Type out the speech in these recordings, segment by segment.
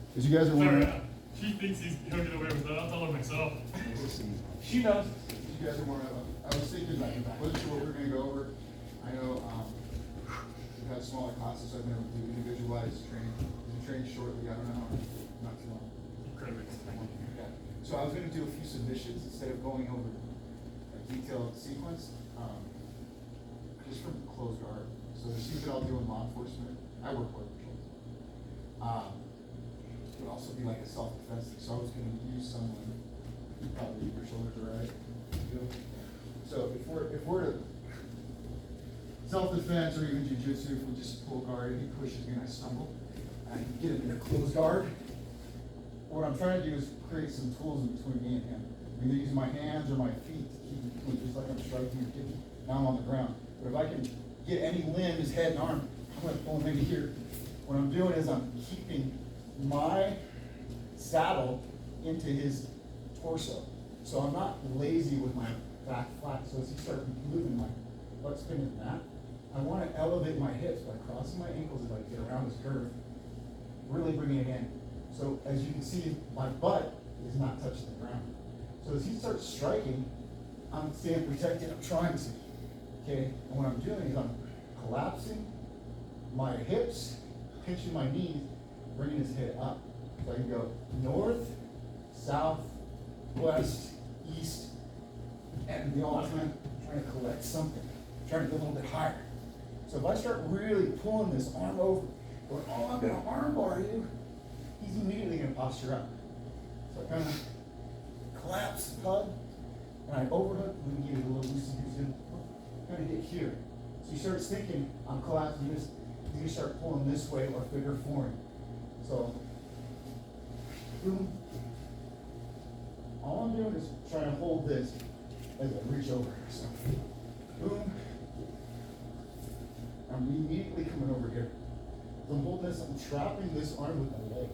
Because you guys are wondering. She thinks he'll get away with that. I'll tell her myself. She knows. You guys are more of I was thinking, like, I wasn't sure what we were going to go over. I know we've had smaller classes, so I've been able to do individualized training. We'll train shortly, I don't know how, not too long. Incredibly. Yeah. So I was going to do a few submissions instead of going over a detailed sequence, just from closed guard. So there's things that I'll do in law enforcement. I work with patrols. It would also be like a self-defense thing. So I was going to use someone, probably your shoulders are right. So if we're self-defense or even jiu-jitsu, if we just pull guard and he pushes me and I stumble, I can get him in a closed guard. What I'm trying to do is create some tools in between me and him. I'm either using my hands or my feet to keep in between, just like I'm striking or kicking. Now I'm on the ground. But if I can get any limb, his head and arm, I'm going to pull him into here. What I'm doing is I'm keeping my saddle into his torso. So I'm not lazy with my back flat. So as he starts moving my butt spinning that, I want to elevate my hips by crossing my ankles as I get around this curve, really bringing it in. So as you can see, my butt is not touching the ground. So as he starts striking, I'm staying protected. I'm trying to. Okay, and what I'm doing is I'm collapsing my hips, pinching my knees, bringing his head up. So I can go north, south, west, east, and the all time trying to collect something, trying to go a little bit higher. So if I start really pulling this arm over, going, oh, I'm going to arm bar you, he's immediately going to posture up. So I kind of collapse the pug, and I overhook, and we give it a little loosey-goosey. Kind of hit here. So he starts thinking, I'm collapsing this. He's going to start pulling this way or figure foreign. So, boom. All I'm doing is trying to hold this as I reach over. So, boom. I'm immediately coming over here. As I'm holding this, I'm trapping this arm with my leg.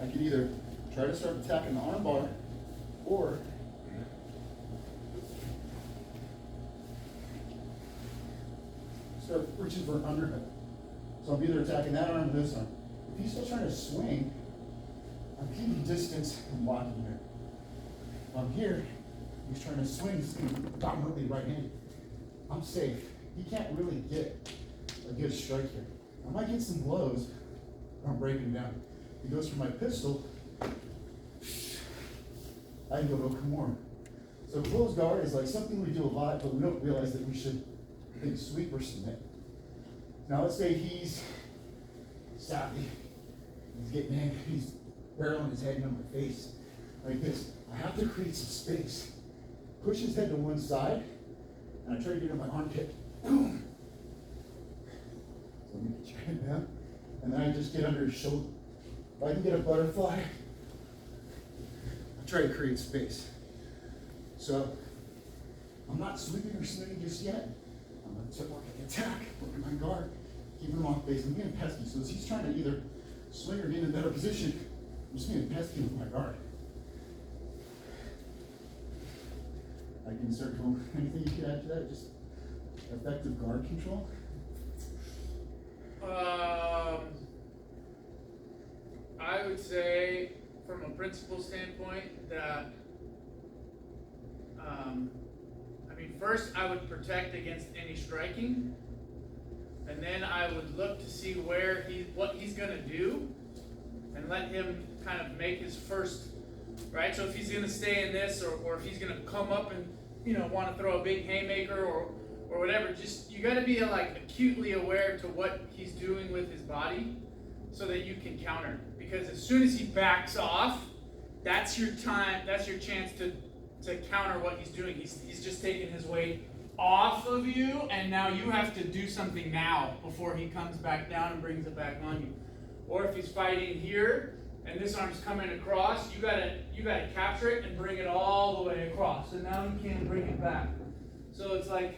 I can either try to start attacking the arm bar or start reaching for an underhook. So I'm either attacking that arm or this arm. If he's still trying to swing, I'm keeping distance and blocking here. If I'm here, he's trying to swing, he's dominantly right-handed. I'm safe. He can't really get a good strike here. I might get some blows, but I'm breaking down. He goes for my pistol, I can go to a Kimura. So closed guard is like something we do a lot, but we don't realize that we should think sweep or submit. Now let's say he's savvy, he's getting angry, he's barreling his head into my face like this. I have to create some space. Push his head to one side, and I try to get in my armpit. Boom. So let me get your head down, and then I just get under his shoulder. If I can get a butterfly, I try to create space. So I'm not sweeping or swinging just yet. I'm going to work an attack, working my guard, keeping him off base. I'm being pesky. So as he's trying to either swing or get in a better position, I'm just being pesky with my guard. I can start going. Anything you could add to that? Just effective guard control? I would say, from a principle standpoint, that first I would protect against any striking, and then I would look to see what he's going to do, and let him kind of make his first, right? So if he's going to stay in this, or if he's going to come up and want to throw a big haymaker or whatever, just you got to be like acutely aware to what he's doing with his body, so that you can counter. Because as soon as he backs off, that's your time. That's your chance to counter what he's doing. He's just taking his weight off of you, and now you have to do something now before he comes back down and brings it back on you. Or if he's fighting here and this arm's coming across, you gotta capture it and bring it all the way across. So now you can't bring it back. So it's like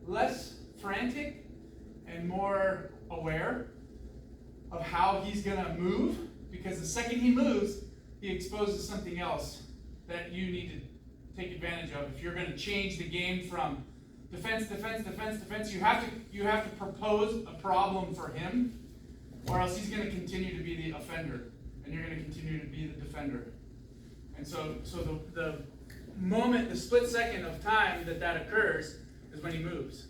less frantic and more aware of how he's gonna move, because the second he moves, he exposes something else that you need to take advantage of. If you're going to change the game from defense, you have to propose a problem for him or else he's gonna continue to be the offender, and you're gonna continue to be the defender. And so the moment, the split second of time that occurs is when he moves.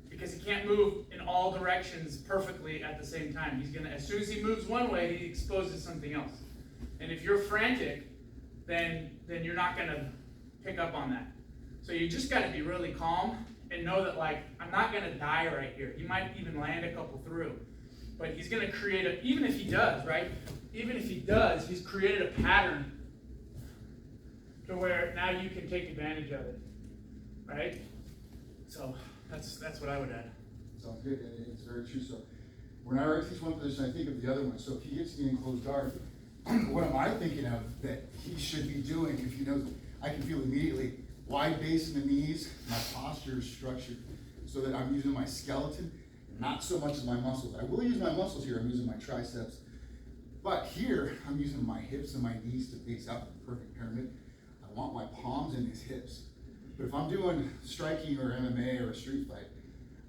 Because he can't move in all directions perfectly at the same time. He's gonna, as soon as he moves one way, he exposes something else. And if you're frantic, then you're not gonna pick up on that. So you just gotta be really calm and know that, like, I'm not gonna die right here. He might even land a couple through. But he's gonna create even if he does, right? Even if he does, he's created a pattern to where now you can take advantage of it, right? So that's what I would add. Sounds good, and it's very true. So when I already teach one position, I think of the other one. So if he gets me in closed guard, what am I thinking of that he should be doing if he knows? I can feel immediately wide base in the knees, my posture is structured so that I'm using my skeleton, not so much as my muscles. I will use my muscles here, I'm using my triceps. But here, I'm using my hips and my knees to base out the perfect pyramid. I want my palms in his hips. But if I'm doing striking or MMA or a street fight,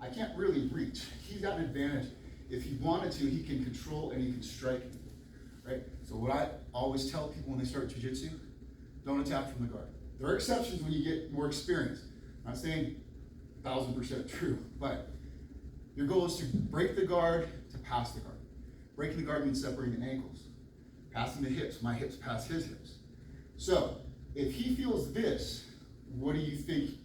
I can't really reach. He's got an advantage. If he wanted to, he can control and he can strike me, right? So what I always tell people when they start jiu-jitsu, don't attack from the guard. There are exceptions when you get more experience. I'm not saying 1000% true, but your goal is to break the guard to pass the guard. Breaking the guard means separating the ankles. Passing the hips, my hips pass his hips. So if he feels this, what do you think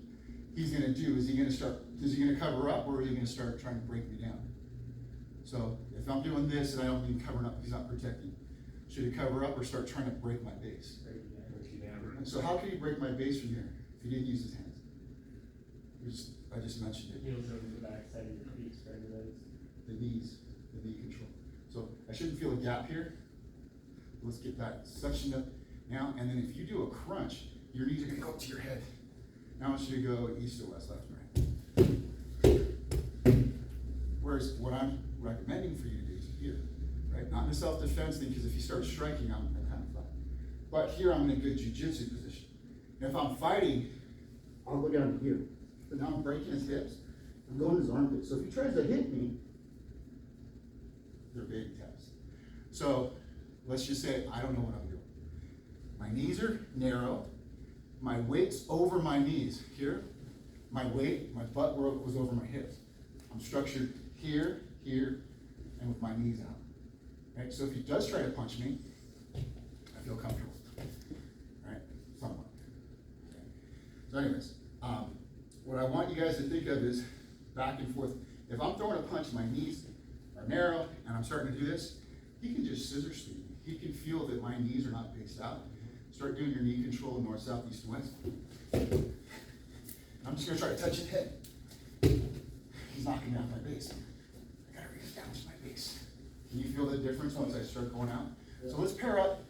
he's gonna do? Is he gonna cover up, or is he gonna start trying to break me down? So if I'm doing this and I don't mean covering up, he's not protecting. Should he cover up or start trying to break my base? So how can he break my base from here if he didn't use his hands? I just mentioned it. Heels over the back side of your feet, straight legs. The knees, the knee control. So I shouldn't feel a gap here. Let's get that sectioned up now. And then if you do a crunch, your knees are gonna go up to your head. Now I want you to go east or west, left or right. Whereas what I'm recommending for you to do is here, right? Not in a self-defense thing, because if you start striking, I'm kind of flat. But here I'm in a good jiu-jitsu position. And if I'm fighting, I'll go down to here. But now I'm breaking his hips. I'm going to his armpit. So if he tries to hit me, they're big taps. So let's just say I don't know what I'm doing. My knees are narrow. My weight's over my knees. Here, my butt was over my hips. I'm structured here, here, and with my knees out. Right? So if he does try to punch me, I feel comfortable. Right? Somewhat. Okay. So anyways, what I want you guys to think of is back and forth. If I'm throwing a punch, my knees are narrow, and I'm starting to do this, he can just scissor sweep me. He can feel that my knees are not based out. Start doing your knee control north, south, east, and west. I'm just gonna try to touch his head. He's knocking down my base. I gotta reach down to my base. Can you feel the difference once I start going out? So let's pair up,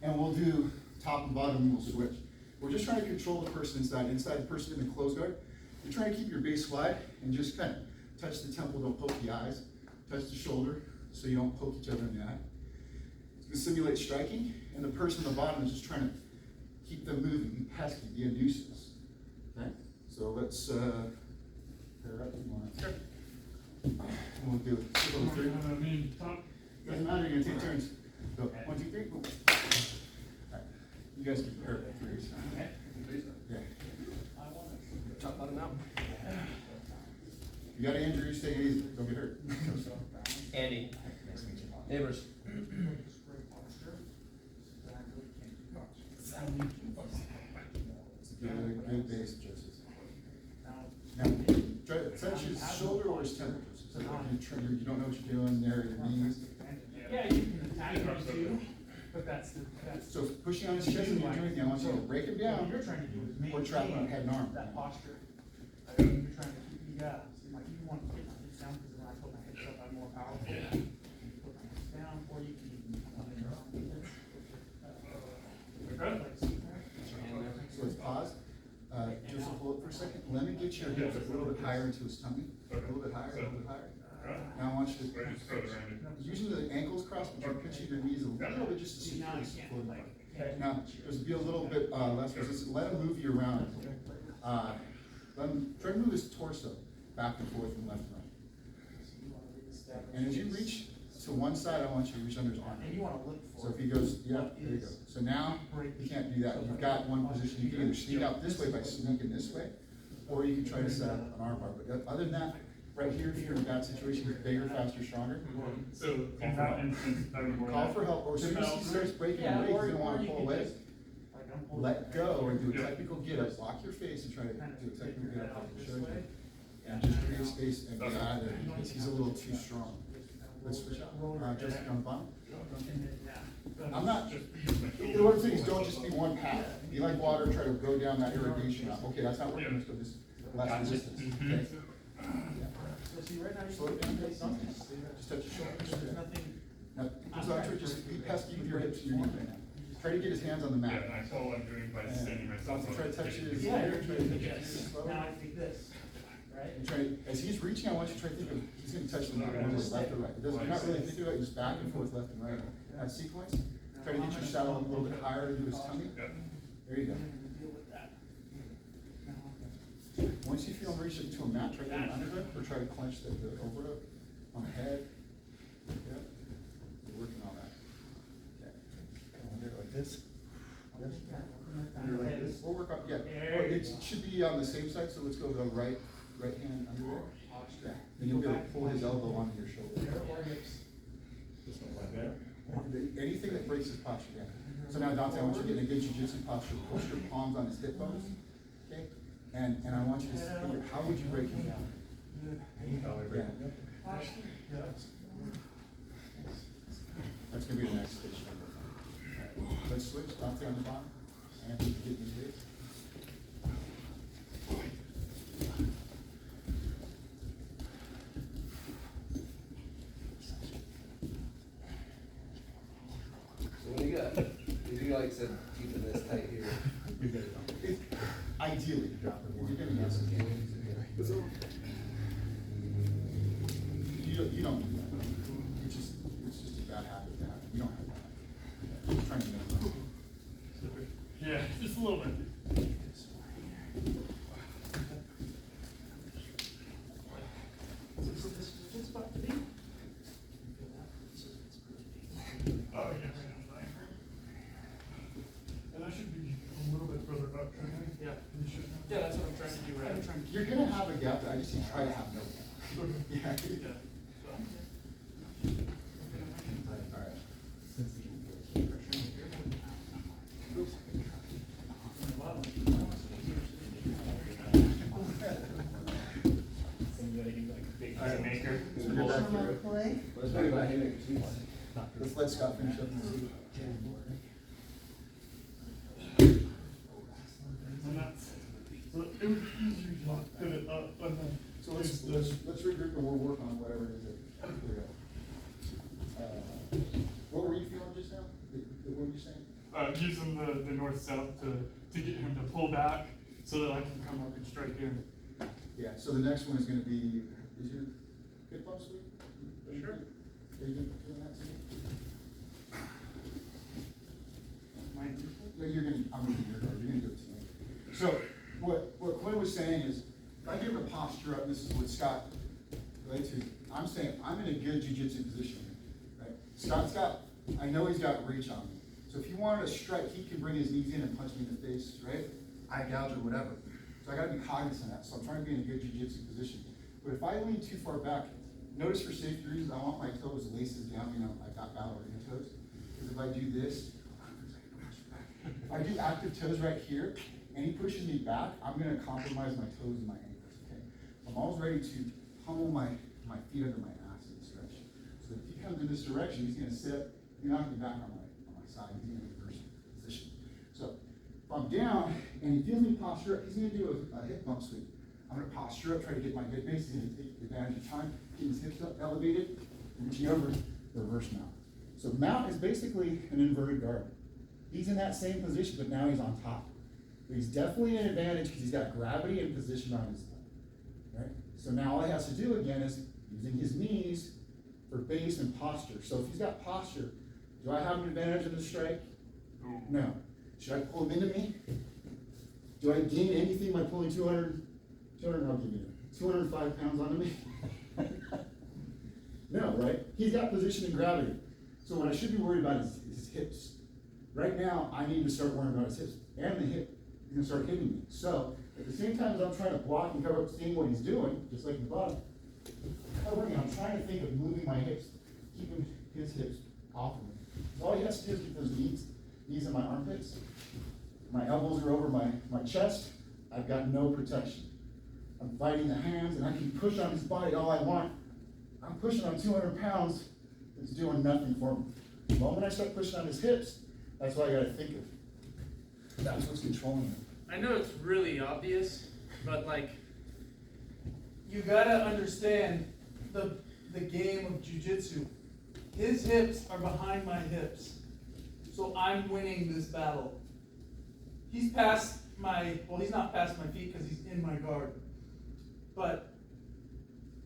and we'll do top and bottom, and we'll switch. We're just trying to control the person inside the person in the closed guard. You're trying to keep your base wide and just kind of touch the temple, don't poke the eyes. Touch the shoulder so you don't poke each other in the eye. It's gonna simulate striking, and the person on the bottom is just trying to keep them moving, be pesky, be a nuisance. Okay? So let's pair up. Sure. We'll do it. Doesn't matter, you're gonna take turns. Go. 1, 2, 3. All right. You guys can pair up threes. Okay. Yeah. Top bottom out. You got an injury, stay easy. Don't get hurt. Andy. Nice to meet you. Neighbors. Good base. Now, try to touch his shoulder or his temple. So you don't know what you're doing there, your knees. Yeah, you can attack him too, but that's. So pushing on his chest and doing anything, I want you to break him down. What you're trying to do is maintain or trap him on head and arm. that posture. You're trying to keep, like you want to get my hips down, because when I put my hips up, I'm more powerful. You can put my hips down, or you can even come in your own hips. So let's pause. Just hold it for a second. Let me get your hips a little bit higher into his tummy. A little bit higher, a little bit higher. Now I want you to, using the ankles crossed, but you're pitching your knees a little bit just to see if it's floating back. Now, there's be a little bit less resistance. Let him move you around. Let him try to move his torso back and forth from left and right. And as you reach, to one side, I want you to reach under his arm. And you wanna look for. So if he goes, yeah, there you go. So now, you can't do that. You've got one position. You can either sneak out this way by sneaking this way, or you can try to set up an arm bar. But other than that, right here, if you're in a bad situation, he's bigger, faster, stronger. So in that instance, I would go. Call for help, or as soon as he starts breaking away, he's gonna wanna pull away. Let go and do a technical get up, lock your face and try to do a technical get up like you showed you. And just create space and get out of there, because he's a little too strong. Let's switch out, Jessica on the bottom. I'm not, what I'm saying is don't just be one path. Be like water, try to go down that irrigation route. Okay, that's not working, let's go this less resistance, okay? Slow it down, just touch your shoulders. Now, so actually just be pesky with your hips and your knees right now. Try to get his hands on the Yeah, mat. and I saw what I'm doing by standing myself. Try to touch his Yeah, ear, try to touch his ear yes. slowly. Now I think this, right? And try, as he's reaching, I want you to try to think of, he's gonna touch the mat, whether it's left or right. It doesn't, you're not really thinking about it, just back and forth, left and right. That sequence, try to get your saddle a little bit higher into his tummy. There you go. Deal with that. Once you feel him reach into a mat, try to get an underhook, or try to clench the overhook on the head. Yep. You're working on that. Okay. Under like this. Yes. Under like this. We'll work on, yeah. Well, it should be on the same side, so let's go with the right hand under there. Yeah. Then you'll be able to pull his elbow onto your shoulder. This one like that. Anything that breaks his posture, yeah. So now Dante, I want you to get in a good jiu-jitsu posture. Push your palms on his hip bones, okay? And I want you to figure, how would you break him down? Yeah. That's gonna be the next station. Let's switch, Dante on the bottom, and you can get in his base. What do you got? Did you like said keeping this tight here? Ideally, you're gonna get some. You don't do that. It's just a bad habit to have. You don't have that. Just trying to make it. Yeah, just a little bit. Oh, yeah. And I should be a little bit further up, shouldn't I? Yeah. You should. Yeah, that's what I'm trying to do, right? I'm trying to. You're gonna have a gap, I just need to try to have no gap. Yeah. Alright. Alright, maker. So get back here. Let's bring it back in. Let's let Scott finish up the seat. And that's, so it would be easier to not put it up and then. So let's regroup and we'll work on whatever it is that, here we go. What were you feeling just now? What were you saying? Using the north-south to get him to pull back so that I can come up and strike in. Yeah, so the next one is gonna be, is your hip bump sweep? Sure. Are you doing that today? No, you're gonna, I'm gonna do your guard, you're gonna do it to me. So, what Quinn was saying is, if I give him a posture up, this is what Scott related to, I'm saying, I'm in a good jiu-jitsu position, right? Scott's got, I know he's got reach on me. So if he wanted to strike, he can bring his knees in and punch me in the face, right? Eye gouge or whatever. So I gotta be cognizant of that, so I'm trying to be in a good jiu-jitsu position. But if I lean too far back, notice for safety reasons, I want my toes laces down, you know, I got ballerina toes. Because if I do this, if I do active toes right here, and he pushes me back, I'm gonna compromise my toes and my ankles, okay? I'm always ready to pummel my feet under my ass in this direction. So if he comes in this direction, he's gonna sit, you're not gonna be back on my side, he's gonna reverse position. So if I'm down, and he feels me posture up, he's gonna do a hip bump sweep. I'm gonna posture up, try to get my hip base, he's gonna take advantage of time, get his hips up, elevated, reaching over, reverse mount. So mount is basically an inverted guard. He's in that same position, but now he's on top. But he's definitely an advantage because he's got gravity and position on his leg, right? So now all he has to do again is using his knees for base and posture. So if he's got posture, do I have an advantage in the strike? No. Should I pull him into me? Do I gain anything by pulling 200, I'll give you 205 pounds onto me? No, right? He's got position and gravity. So what I should be worried about is his hips. Right now, I need to start worrying about his hips and the hip. He's gonna start hitting me. So at the same time as I'm trying to block and cover up, seeing what he's doing, just like the bottom, covering, I'm trying to think of moving my hips, keeping his hips off of me. So all he has to do is keep those knees in my armpits. My elbows are over my chest. I've got no protection. I'm fighting the hands, and I can push on his body all I want. I'm pushing on 200 pounds. It's doing nothing for me. The moment I start pushing on his hips, that's what I gotta think of. That's what's controlling him. I know it's really obvious, but like, You gotta understand the game of jujitsu. His hips are behind my hips, so I'm winning this battle. He's past he's not past my feet because he's in my guard. But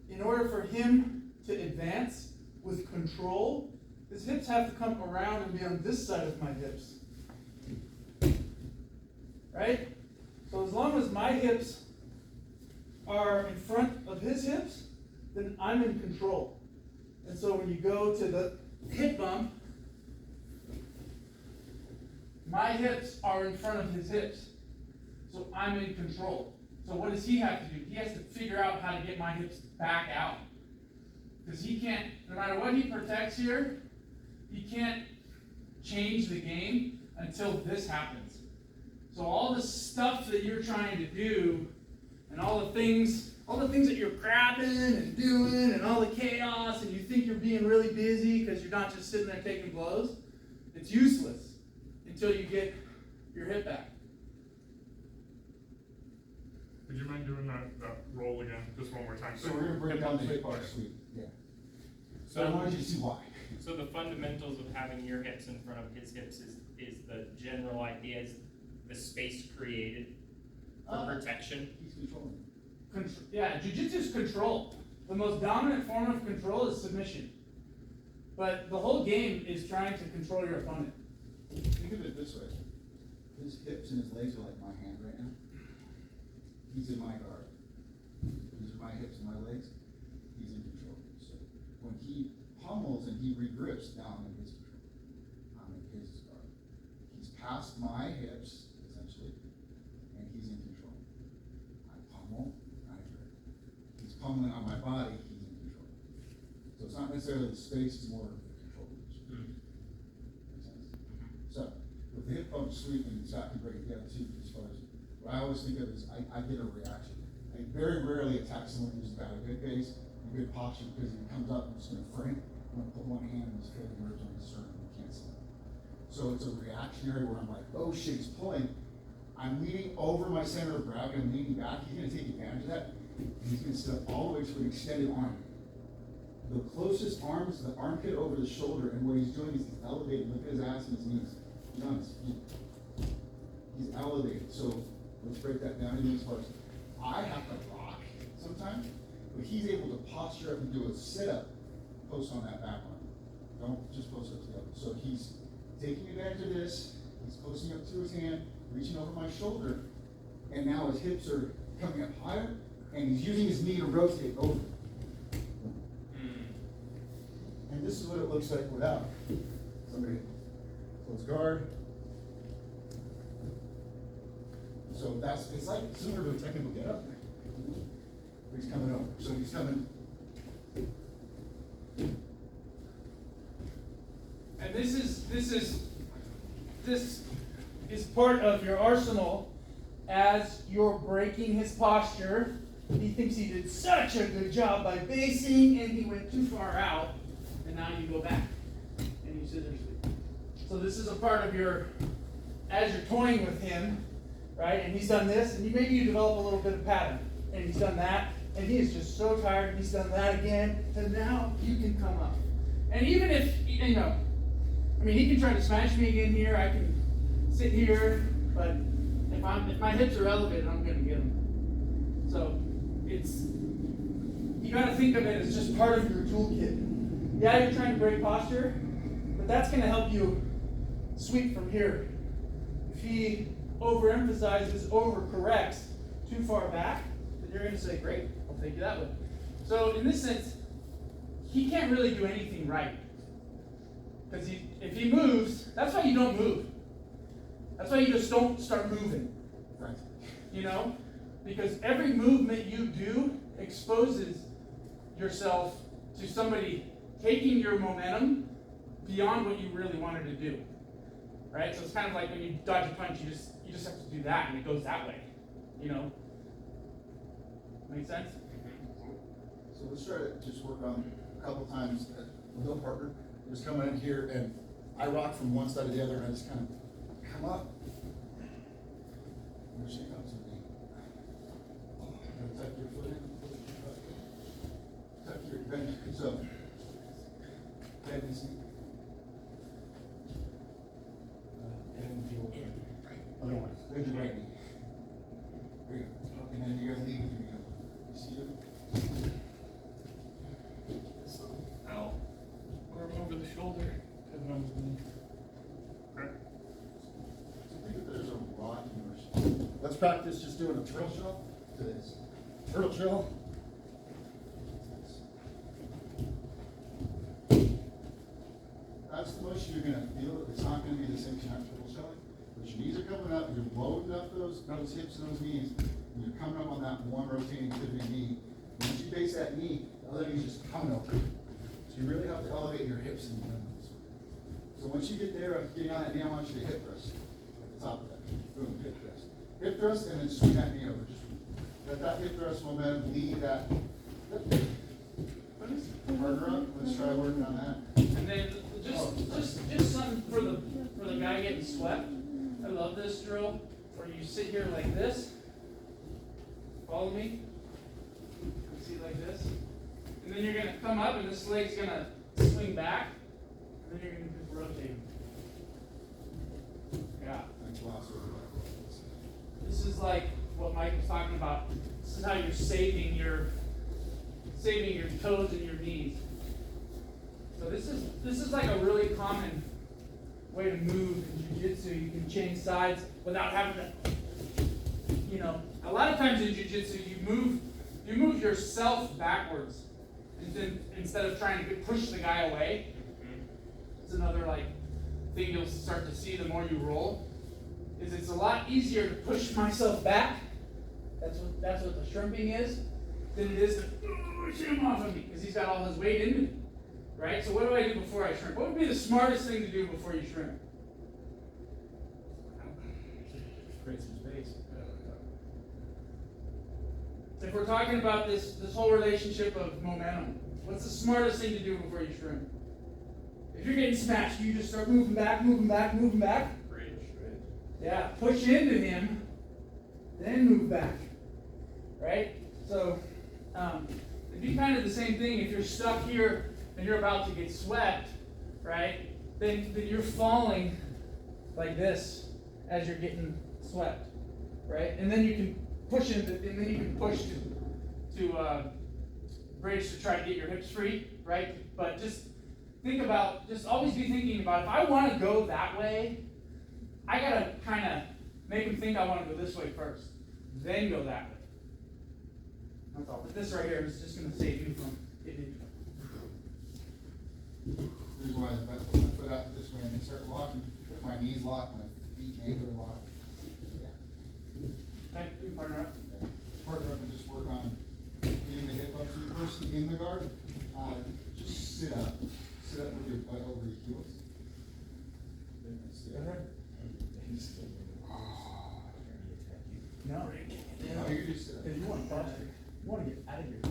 in order for him to advance with control, his hips have to come around and be on this side of my hips. Right? So as long as my hips are in front of his hips, then I'm in control. And so when you go to the hip bump, my hips are in front of his hips. So I'm in control. So what does he have to do? He has to figure out how to get my hips back out. Because he can't, no matter what he protects here, he can't change the game until this happens. So all the stuff that you're trying to do, and all the things that you're grabbing and doing, and all the chaos, and you think you're being really busy because you're not just sitting there taking blows, it's useless until you get your hip back. Would you mind doing that roll again, just one more time? So we're gonna break down the hip bar sweep. Yeah. So I wanted you to see why. So the fundamentals of having your hips in front of his hips is the general idea is the space created for protection. He's controlling. Yeah, jiu-jitsu is control. The most dominant form of control is submission. But the whole game is trying to control your opponent. Think of it this way. His hips and his legs are like my hand right now. He's in my guard. These are my hips and my legs. He's in control. So when he pummels and he regrips, now I'm in his control. I'm in his guard. He's past my hips, essentially, and he's in control. I pummel, I grip. He's pummeling on my body, he's in control. So it's not necessarily the space, it's more of the control position. Makes sense? So with the hip bump sweep, and Zach can break it down too, as far as what I always think of is I get a reaction. I very rarely attack someone who's got a good base and good posture, because if he comes up, I'm just gonna frame. I'm gonna put one hand in his foot and merge on his sternum, and can't see it. So it's a reactionary where I'm like, oh shit, he's pulling. I'm leaning over my center of gravity, I'm leaning back, he's gonna take advantage of that, and he's gonna step all the way to an extended arm. The closest arm is the armpit over the shoulder, and what he's doing is he's elevating, look at his ass and his knees. He's on his feet. He's elevated. So let's break that down into parts. I have to rock sometimes, but he's able to posture up and do a sit-up, post on that back arm. Don't just post up to the other. So he's taking advantage of this, he's posting up to his hand, reaching over my shoulder, and now his hips are coming up higher, and he's using his knee to rotate over. And this is what it looks like without somebody close guard. So it's like similar to a technical get up. But he's coming over. So he's coming. And this is part of your arsenal as you're breaking his posture. He thinks he did such a good job by basing, and he went too far out, and now you go back and you scissor sweep. So this is a part of your, as you're toying with him, right? And he's done this, and maybe you develop a little bit of pattern, and he's done that, and he is just so tired, and he's done that again, and now you can come up. And even if, you know, I mean, he can try to smash me again here, I can sit here, but if my hips are elevated, I'm gonna get him. So you gotta think of it as just part of your toolkit. Yeah, you're trying to break posture, but that's gonna help you sweep from here. If he overemphasizes, overcorrects too far back, then you're gonna say, great, I'll take you that way. So in this sense, he can't really do anything right. Because if he moves, that's why you don't move. That's why you just don't start moving. Right. You know? Because every movement you do exposes yourself to somebody taking your momentum beyond what you really wanted to do. Right? So it's kind of like when you dodge a punch, you just have to do that and it goes that way. You know? Make sense? So let's try to just work on a couple times with no partner. Just coming in here and I rock from one side to the other and I just kind of come up. There she comes with me. Tuck your foot in. Tuck your bend. So, bend and sneak. And feel other one. Bend your right knee. There you go. And then you're gonna leave with your knee. You see it? Ow. Arm over the shoulder. Because I'm So think if there's a rocking motion. Let's practice just doing a turtle shell to this. Turtle shell. That's the motion you're gonna feel. It's not gonna be the same kind of turtle shelling. But your knees are coming up, you're loading up those hips and those knees, and you're coming up on that one rotating pivoting knee. And once you base that knee, the other knee's just coming over. So you really have to elevate your hips and knees. So once you get there, getting on that knee, I want you to hip thrust at the top of that. Boom, hip thrust. Hip thrust, and then swing that knee over. Just let that hip thrust momentum lead that. Partner up. Let's try working on that. And then just something for the guy getting swept. I love this drill where you sit here like this. Follow me. See like this. And then you're gonna come up and this leg's gonna swing back. And then you're gonna just rotate. Yeah. This is like what Mike was talking about. This is how you're saving your toes and your knees. So this is like a really common way to move in jiu-jitsu. You can change sides without having to, a lot of times in jiu-jitsu you move yourself backwards instead of trying to push the guy away. It's another thing you'll start to see the more you roll. Is it's a lot easier to push myself back. That's what the shrimping is. Than it is to push him off of me because he's got all his weight in me. Right? So what do I do before I shrimp? What would be the smartest thing to do before you shrimp? Create some space. If we're talking about this whole relationship of momentum, what's the smartest thing to do before you shrimp? If you're getting smashed, you just start moving back, moving back, moving back. Bridge. Yeah, push into him, then move back. Right? So it'd be kind of the same thing if you're stuck here and you're about to get swept, right? Then you're falling like this as you're getting swept, right? And then you can push to bridge to try to get your hips free, right? But just always be thinking about if I want to go that way, I gotta kind of make them think I want to go this way first, then go that way. That's all. But this right here is just going to save you from getting. The reason why is I put my foot out this way and then start locking, my knees lock, my feet and ankle are locked. Okay, you can partner up. Partner up and just work on getting the hip up to the person in the guard. Just sit up. Sit up with your butt over your heels. Sit up. No. No, you just sit up. Because you want to posture. You want to get out of here.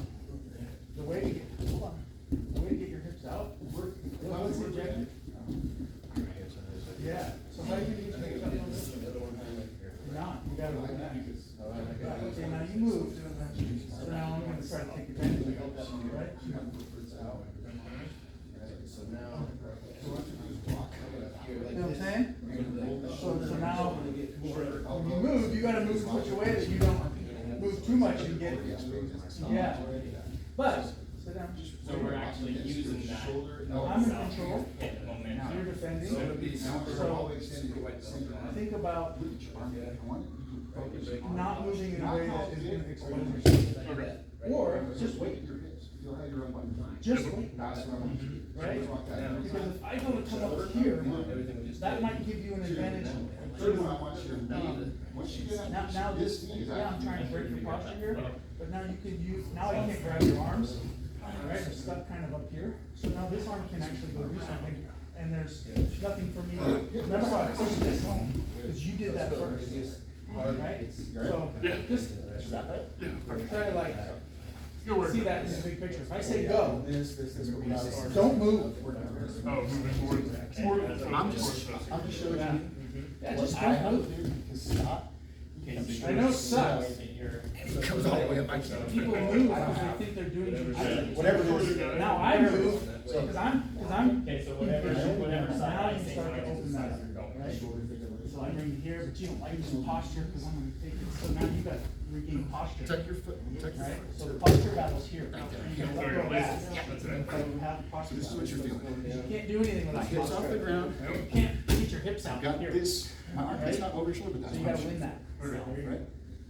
The way to get your hips out. What's the objective? Yeah. So how are you going to get your hips out? No, you got to go back. Okay, now you moved. So now I'm going to try to take advantage of that, right? So now. You know what I'm saying? So now, when you move, you got to move in such a way that you don't move too much and get. Yeah. But sit down. So we're actually using that. I'm in control. Hip momentum. You're defending. So Think about not moving in a way that is going to expose Okay. yourself. Or just wait. feel how you run button. Just like That's what I want you to do. Right? Just want that. Yeah. Because if I go to come up here, Everything we just that did. might give you an advantage. Third one, I want you to, once you get Now up, this, yeah, I'm trying to break your posture here, but now you can use, now I can't grab your arms, right, they're stuck kind of up here. So now this arm can actually go do something, and there's nothing for me to, remember how I pushed this home, because you did that first, right? So, Yeah. just Yeah, perfect. try to like, Good work. see that in the big picture. If I say go, this, don't move. Oh, moving forward. I'm just showing Yeah. you. Yeah, just what I don't have move. to do, because stop. I know it sucks. It comes all the way up, I can't. People move because they think they're doing jujitsu. Whatever it is. Now I move, because I'm. Okay, so whatever Now side I you say start to right, open is that the up, side you're going. right? So I bring you here, but you don't like this posture, because I'm gonna take it, so now you got regained posture. Tuck your foot, tuck your Right, foot. so the posture battle's here. Right there. You can So let you're go of lazy. that. That's So it. we have the posture This is what battle. you're feeling. You can't do anything without Hips off the posture. ground. You can't get your hips out I've got here. this, my armpit's not over your shoulder, but that's So you my gotta win that. Right?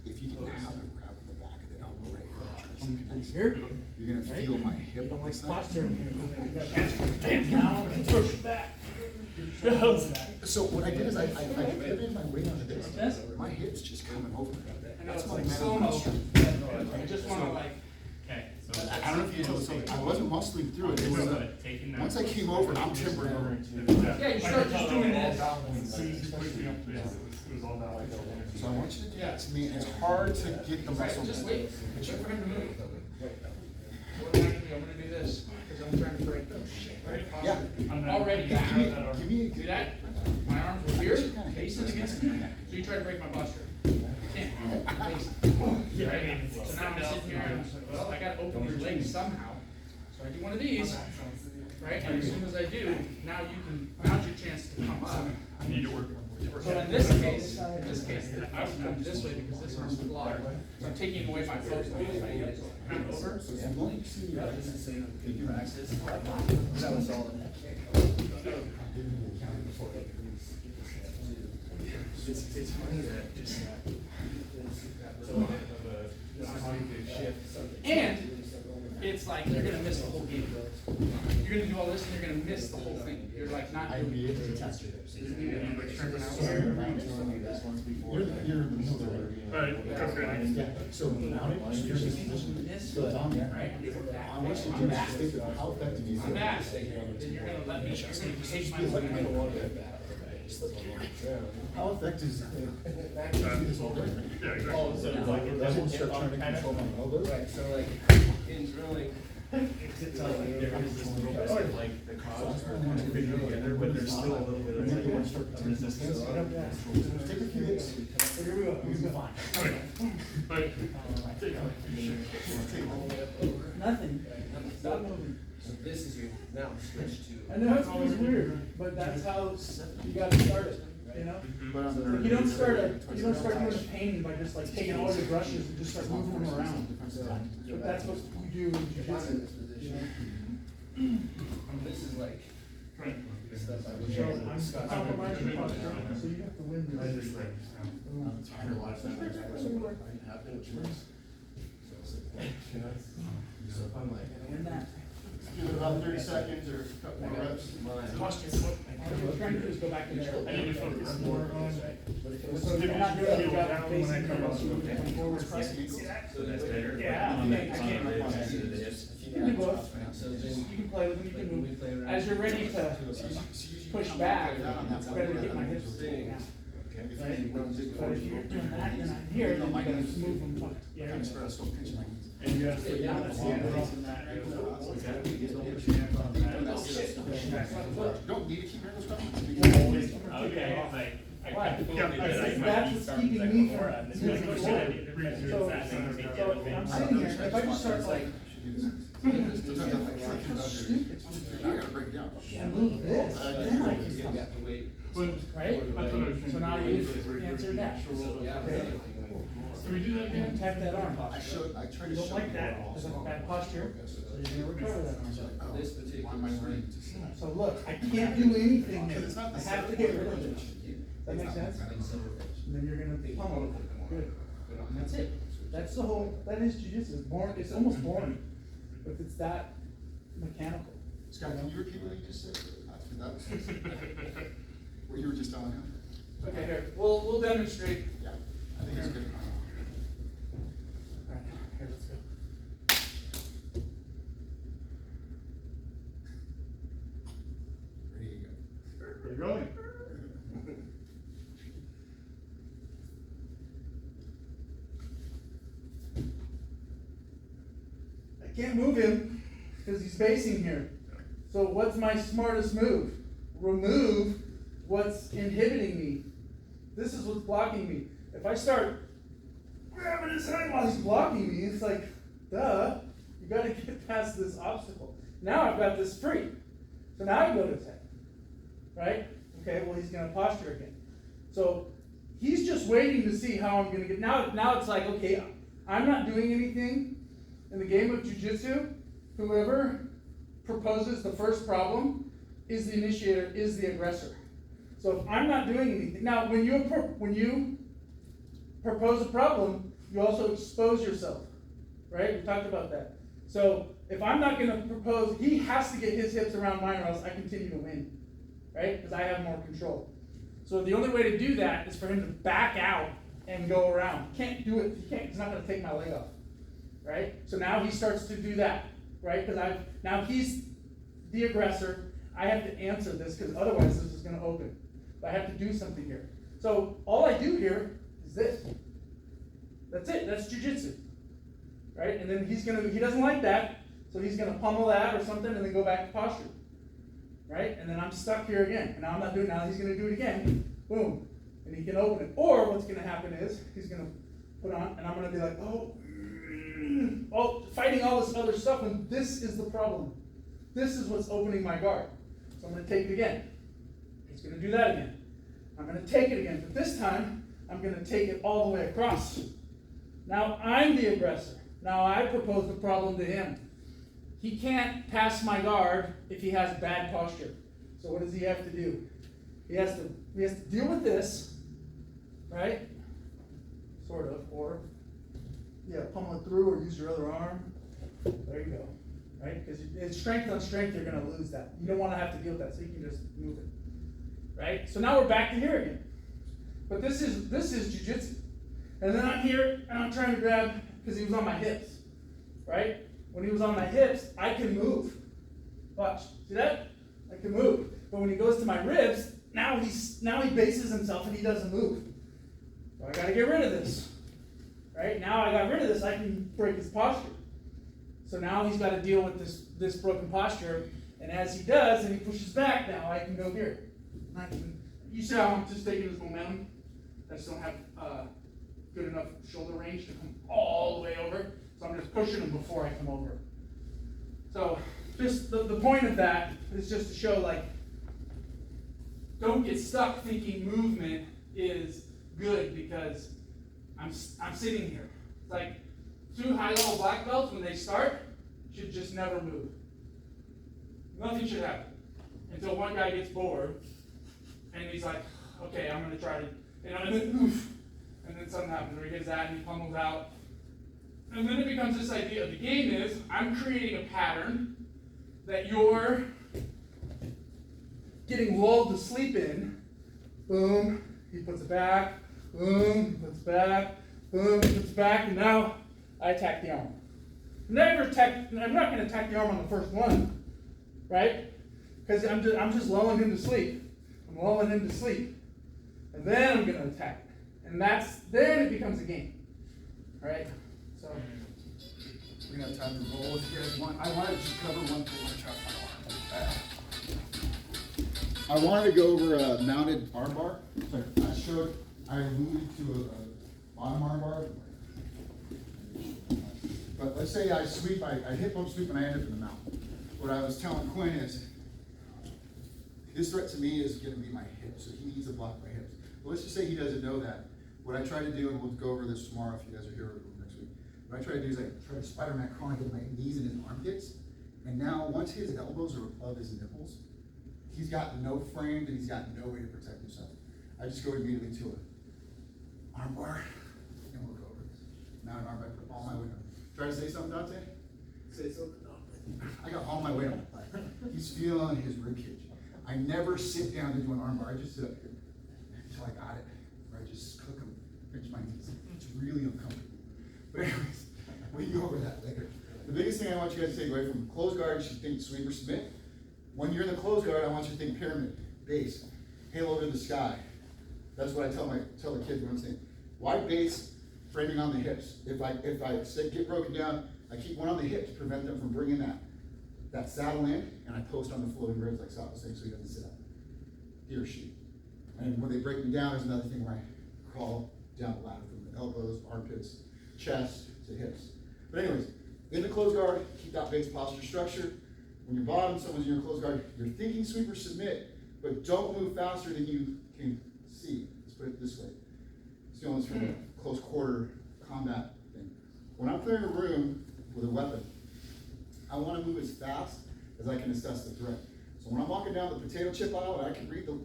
If you can have it grab the back of the elbow right here. Here, You're gonna feel my hip on like this side. posture. You got hands down and push back. So what I did is I pivoted my weight onto this. Yes. My hip's just coming over. I know That's it's my like mental slow-mo. posture. I just wanna like, Okay, so. I don't know if you know something, I wasn't muscling through it. It was, Taking that. once I came over, I'm timbering over. yeah, you start just doing this. It was all about. So I want you to do that to me, and it's hard to get the muscle. Just wait, wait for him to move. What am I gonna do? I'm gonna do this, because I'm trying to break them. Yeah. Already Give me, back. give me, See that? My arms were here, facing against me, so you try to break my posture. Can't, Yeah, I Right? mean, So now I'm sitting here and I'm like, well, I gotta open your legs somehow. So I do one of these, right, and as soon as I do, now's your chance to come up. I need to work. So in this case, I would come this way because this arm's blocked. So I'm taking away my focus. Come over. That was all. It's funny that just. And it's like you're gonna miss the whole game. You're gonna do all this and you're gonna miss the whole thing. You're like not doing it. you're in the middle there. Alright, go for it. Yeah, so now, you're in this position, so down there, Right? I want you to do is think about how effective you I'm feel. back. Then you're gonna let me, you're gonna take my leg. How effective is this all day? Yeah, exactly. Oh, so Like, it doesn't start trying to control my elbows. Right, so like, in drilling. There is this little bit of like the cause for kind of fitting together, but there's still a little bit And then you want to of start like resistance. Take a few hits. Here we go. You'll be fine. Alright. Nothing. Stop moving. So this is your, now switch to. I know it's always weird, but that's how you gotta start it, you know? Like you don't start doing a painting by just like taking all your brushes and just start moving them around. But that's what you do in I'm in jujitsu. this position. This is like. the stuff I was So showing. I'm compromising posture, so you have to win this. So if I'm like. Win that. Give it about 30 seconds or a couple more reps. Posture. All you're trying to do is go back to there. I need to focus more on. So you're not doing a good job of facing here, so you can come forward pressing. So that's better. Yeah, I can't. You can do both. So then. You can play with them, you can When we move. play around. As you're ready to push back, it's better to get my hips down. Right? But if you're doing that, and I'm here, then you gotta just move them. Yeah. And you have to. Don't need to keep hearing those questions. Okay, I Why? feel Yeah, that I might That's be what's starting keeping to me go from more on this moving one. forward. So I'm sitting here, if I just start like, I gotta break it down. and move this, then I can come. But, Right? that's what I was thinking. So now you answer that. Okay? Can we do that again? Tap that arm. I tried You to don't show like that, because of bad posture, so you're gonna recover that arm. This particular. Why am I learning to see? So look, I can't do anything there. I have to get rid of it. Does that make sense? And then you're gonna pummel it. Good. And that's it. That's the whole, that is jujitsu. It's boring, it's almost boring. if it's that mechanical. Scott, can you repeat what you just said? That was what you were just telling him? Okay, here, we'll demonstrate. Yeah, I think it's good. Alright, here, let's go. Ready to go. You're going. I can't move him because he's facing here. So what's my smartest move? Remove what's inhibiting me. This is what's blocking me. If I start grabbing his head while he's blocking me, it's like, duh, you gotta get past this obstacle. Now I've got this free. So now I go to attack. Right? Okay, well he's gonna posture again. So he's just waiting to see how I'm gonna get. Now it's like, okay, I'm not doing anything. In the game of jiu-jitsu, whoever proposes the first problem is the initiator, is the aggressor. So if I'm not doing anything, now when you propose a problem, you also expose yourself, right? We talked about that. So if I'm not going to propose, he has to get his hips around mine, or else I continue to win, right? Because I have more control. So the only way to do that is for him to back out and go around. He can't do it. He can't. He's not going to take my leg off, right? So now he starts to do that, right? Because now he's the aggressor. I have to answer this because otherwise this is going to open. But I have to do something here. So all I do here is this. That's it. That's jiu-jitsu, right? And then he doesn't like that, so he's gonna pummel that or something and then go back to posture, right? And then I'm stuck here again. And now I'm not doing it. Now he's gonna do it again. Boom. And he can open it. Or what's gonna happen is he's gonna put on, and I'm gonna be like, fighting all this other stuff, and this is the problem. This is what's opening my guard. So I'm gonna take it again. He's gonna do that again. I'm gonna take it again, but this time I'm gonna take it all the way across. Now I'm the aggressor. Now I propose the problem to him. He can't pass my guard if he has bad posture. So what does he have to do? He has to deal with this, right? Sort of, or pummel it through, or use your other arm. There you go, right? Because it's strength on strength, you're gonna lose that. You don't want to have to deal with that, so you can just move it, right? So now we're back to here again. But this is jiu-jitsu. And then I'm here, and I'm trying to grab, because he was on my hips, right? When he was on my hips, I can move. Watch, see that? I can move. But when he goes to my ribs, now he bases himself and he doesn't move. So I gotta get rid of this, right? Now I got rid of this, I can break his posture. So now he's got to deal with this broken posture, and as he does, and he pushes back, now I can go here. You see how I'm just taking this momentum? I just don't have good enough shoulder range to come all the way over. So I'm just pushing him before I come over. So just the point of that is just to show, like, don't get stuck thinking movement is good because I'm sitting here. It's like 2 high-level black belts, when they start, should just never move. Nothing should happen until one guy gets bored and he's like, okay, I'm going to try to, and then oof. And then something happens where he gets that and he pummels out. And then it becomes this idea of the game is, I'm creating a pattern that you're getting lulled to sleep in. Boom, he puts it back. Boom, he puts it back. Boom, he puts it back. And now I attack the arm. I'm not going to attack the arm on the first one, right? Because I'm just lulling him to sleep. I'm lulling him to sleep. And then I'm going to attack. And then it becomes a game. All right? So We're gonna have time to roll if you guys want. I wanted to just cover one thing. I wanted to go over a mounted armbar. So I alluded to a bottom armbar. But let's say I sweep, I hip bump sweep and I end up in the mount. What I was telling Quinn is, his threat to me is gonna be my hips, so he needs to block my hips. But let's just say he doesn't know that. What I try to do, and we'll go over this tomorrow if you guys are here next week, what I try to do is I try to Spider-Man crawl and get my knees in his armpits. And now, once his elbows are above his nipples, he's got no frame and he's got no way to protect himself. I just go immediately to an armbar, and we'll go over this. Mounted armbar, put all my weight on. Try to say something, Dante? Say something, no. I got all my weight on my back. He's feeling his rib cage. I never sit down to do an arm bar. I just sit up here until I got it. Or I just cook them, pinch my knees. It's really uncomfortable. But anyways, we can go over that later. The biggest thing I want you guys to take away from closed guard, you should think sweep or submit. When you're in the closed guard, I want you to think pyramid, base, halo to the sky. That's what I tell the kids when I'm saying. Wide base, framing on the hips. If I get broken down, I keep one on the hip to prevent them from bringing that saddle in, and I post on the floating ribs like Scott was saying, so he doesn't sit up. He or she. And when they break me down, there's another thing where I crawl down the ladder from the elbows, armpits, chest to hips. But anyways, in the closed guard, keep that base posture structure. When you're bottom, someone's in your closed guard, you're thinking sweep or submit, but don't move faster than you can see. Let's put it this way. Stealing this from a close quarter combat thing. When I'm clearing a room with a weapon, I want to move as fast as I can assess the threat. So when I'm walking down the potato chip aisle and I can read the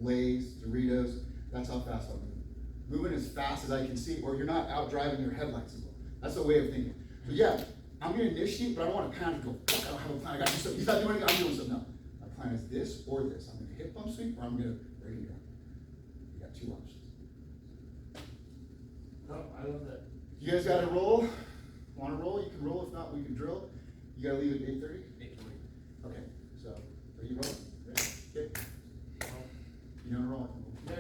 Lay's, Doritos, that's how fast I'm moving. Moving as fast as I can see, or you're not out driving your headlights as well. That's the way of thinking. So yeah, I'm going to initiate, but I don't want to panic and go, fuck, I don't have a plan. I got to do something. He's not doing anything, I'm doing something. No. My plan is this or this. I'm going to hip bump sweep, or I'm going to break it down. You got two options. No, I love that. You guys got to roll? Want to roll? You can roll. If not, we can drill. You got to leave at 8:30? 8:30. Okay, so are you rolling? Okay. You know to roll? Yeah.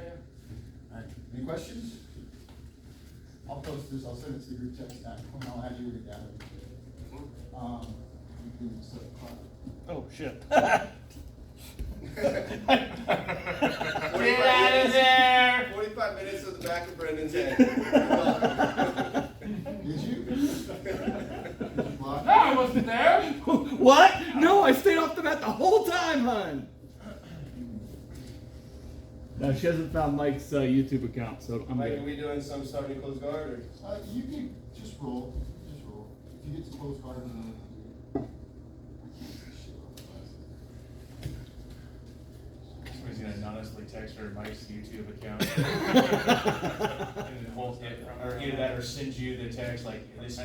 All right. Any questions? I'll post this. I'll send it to the group text now. And I'll add you with data. You can set a clock. Oh, shit. Get out of there! 45 minutes of the back of Brendan's head. Did you? No, I wasn't there. What? No, I stayed off the mat the whole time, hon. No, she hasn't found Mike's YouTube account, so I'm Mike, are good. we doing some starting close guard or? You can just roll. Just roll. If you get to close guard, then Somebody's gonna anonymously text her Mike's YouTube account. And we'll or either that or send you the text like, this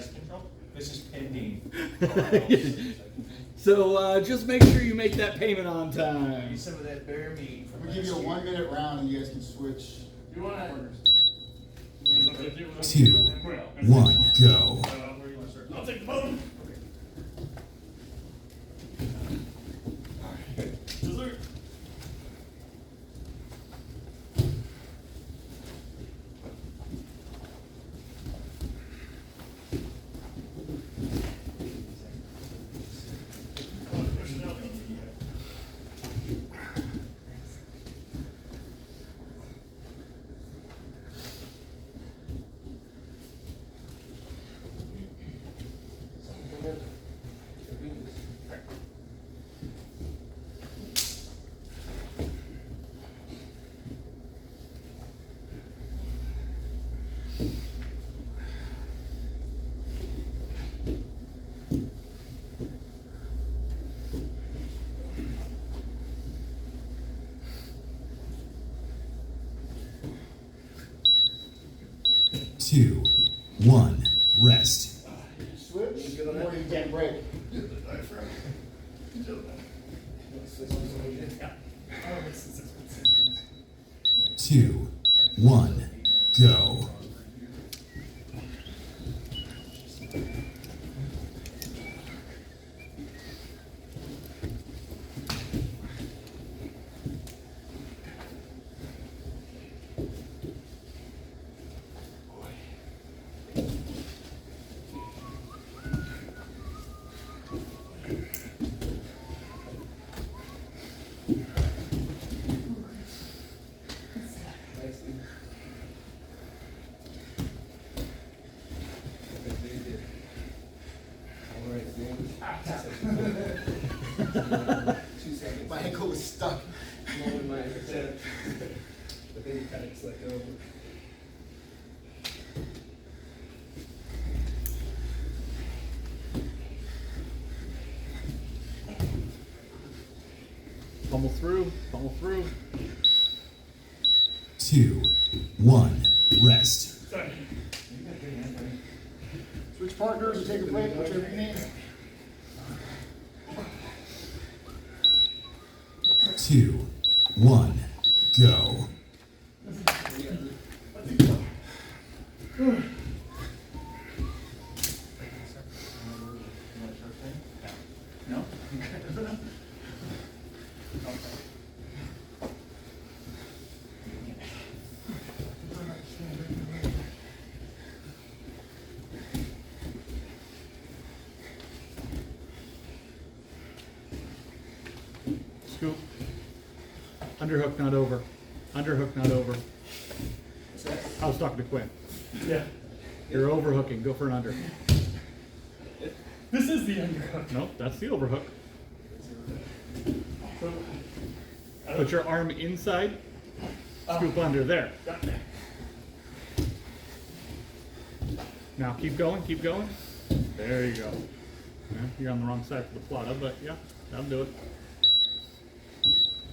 is pending. So just make sure you make that payment on time. Need some of that bear meat from we give you a 1 minute round and you guys can switch. You want to? Two, 2, 1, go. I'll take the bone. Dessert. Two, 1, rest. Switch. Or you can't break. 2, 1, go. My ankle was stuck. Moment my percent. But then you kind of just let go. Pummel through, pummel through. 2, 1, rest. Switch partners or take a break, whichever you need. 2, 1, go. No? Scoop. Underhook, not over. Underhook, not over. I was talking to Quinn. Yeah. You're overhooking. Go for an under. This is the underhook. Nope, that's the overhook. So, Put your arm inside. Scoop under there. Now keep going, keep going. There you go. Yeah, you're on the wrong side for the plata, but yeah, that'll do it.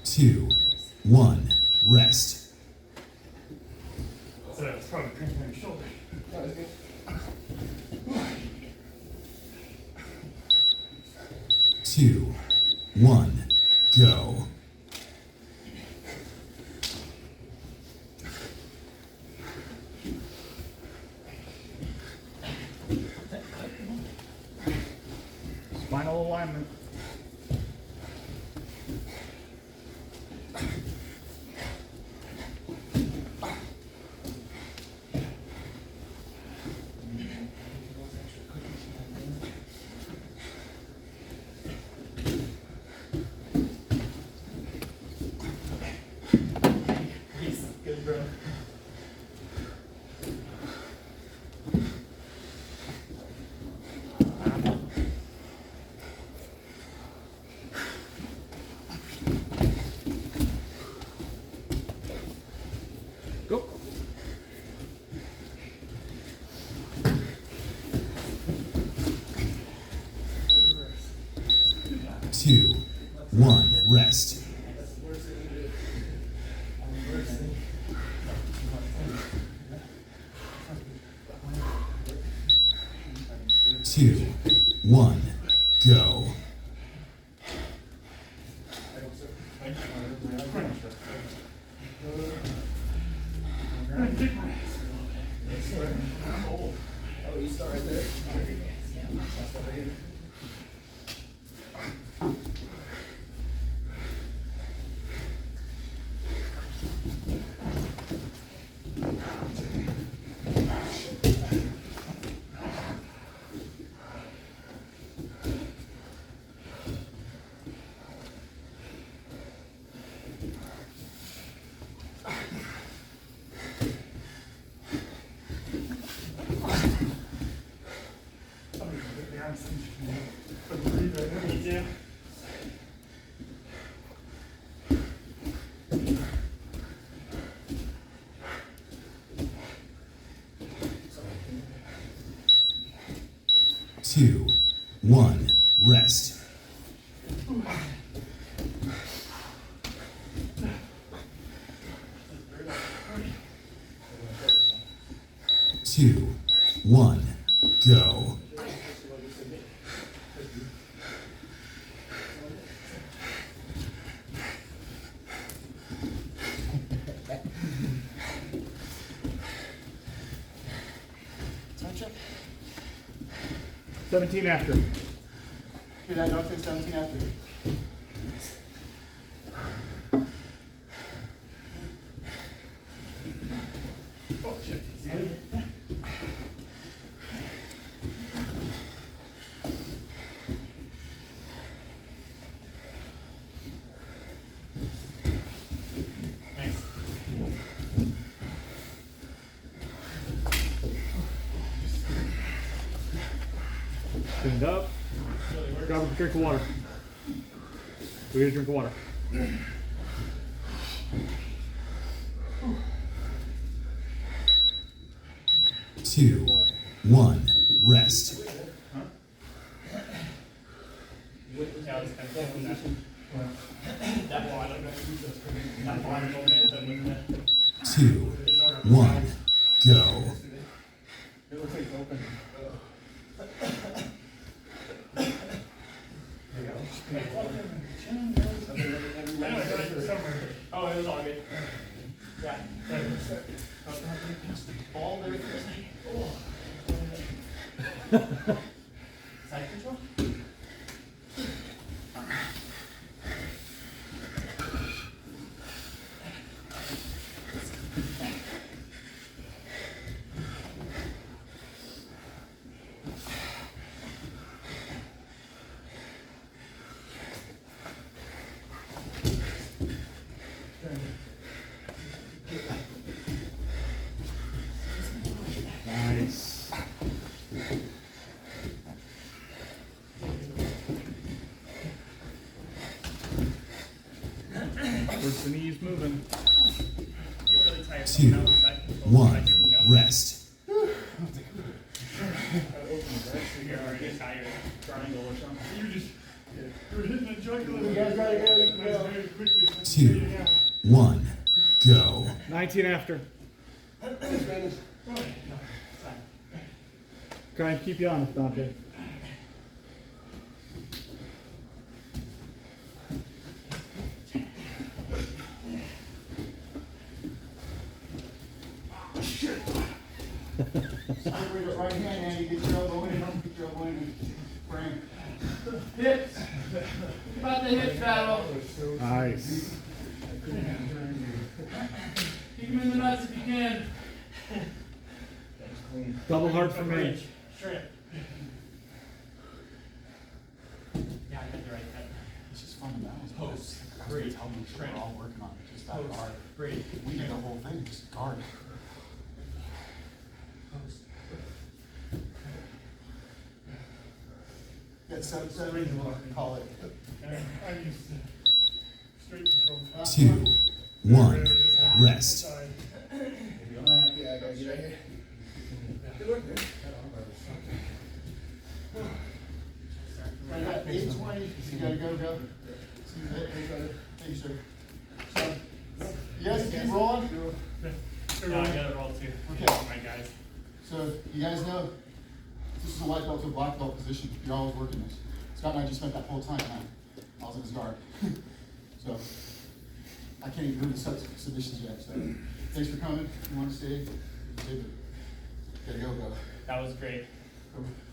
2, 1, rest. so that's probably cramping your shoulder. Two, 1, go. Spinal alignment. Good, bro. Go. Two, 1, rest. Two, 1, go. Oh, you start right there? Yeah. Two, 1, rest. Two, 1, go. Touch up. 17 after. Hear that, doctor? 17 after. Oh, shit. Stand up. Grab a drink of water. Go get a drink of water. Two, 1, rest. Yeah, I was kind of thinking that one, I don't know. That one momentum with the. 2, 1, go. It looks like it's open. I know, I heard it. Oh, it was all good. Yeah. Ball there for a second. Side control? Nice. Where's the knees moving? Get really tired. 2, 1, rest. You're already tired. Triangle or something. You're hitting the jugular. You guys gotta go. Very quickly. 2, 1, go. 19 after. Try and keep you honest, Dante. Separate it right hand, Andy, get your elbow in, get your elbow in, and frame. Hips. About the hip battle. Nice. Kick him in the nuts if you can. Double hard for me. Shrimp. Yeah, I had the right head. It's just fundamentals. Post. Great. Tell them we're all working on it, just that Post. guard. Great. We do the whole thing, just guard. Post. Get seven, call it. I used straight control. 2, 1, rest. Yeah, I gotta get out here. I got 8:20, you gotta go. Thank you, sir. So, you guys keep rolling? No, I got it all too. Okay. My guys. So, you guys know, this is a white belt to a black belt position. You're always working this. Scott and I just spent that whole time, man. I was in his guard. So, I can't even do the submissions yet, so. Thanks for coming. If you want to stay, stay. Gotta go. That was great.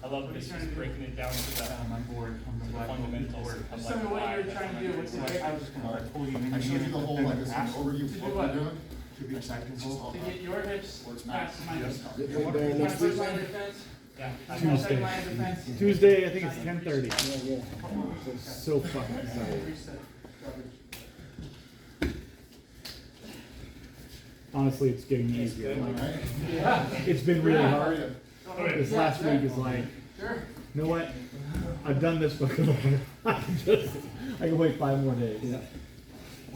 I love this, just breaking it down to the fundamentals. of Just tell me what why you're that's trying to do. What's the what objective? I showed you the whole, like, this overview of To do what what? we're doing. Should be exactly all To get your hips past my hips. Get My better next first week. line of defense. Yeah. My second line of defense. Tuesday, I think it's 10:30. So fucking excited. Honestly, it's getting easier. It's been really hard. This last week is like, Sure. you know what? I've done this before. I can wait 5 more days.